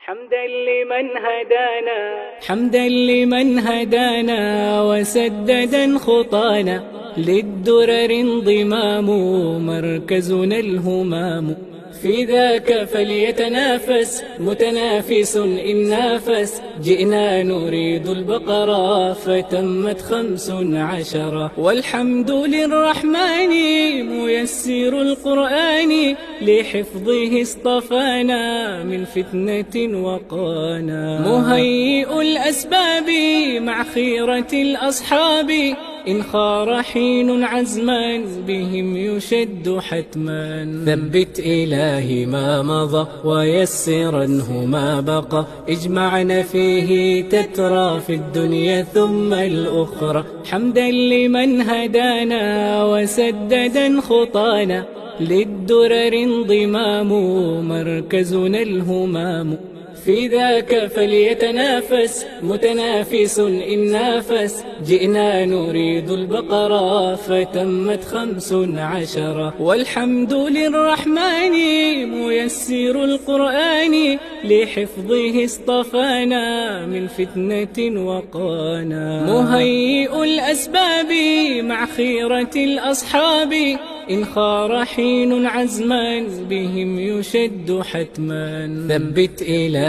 حمدا لمن هدانا وسددا خطانا، للدرر انضمام مركزنا الهمام. في ذاك فليتنافس متنافس إن نافس، جئنا نريد البقرة فتمت 15. والحمد للرحمن ميسر القرآن، لحفظه اصطفانا من فتنة وقانا. مهيئ الأسباب مع خيرة الأصحاب، إن خار حين عزما بهم يشد حتما. ثبت إلهي ما مضى ويسرنه ما بقى، اجمعنا فيه تترى في الدنيا ثم الأخرى. حمدا لمن هدانا وسددا خطانا، للدرر انضمام مركزنا الهمام. في ذاك فليتنافس متنافس إن نافس، جئنا نريد البقرة فتمت 15. والحمد للرحمن ميسر القرآن، لحفظه اصطفانا من فتنة وقانا. مهيئ الأسباب مع خيرة الأصحاب، إن خار حين عزما بهم يشد حتما. ثبت إلى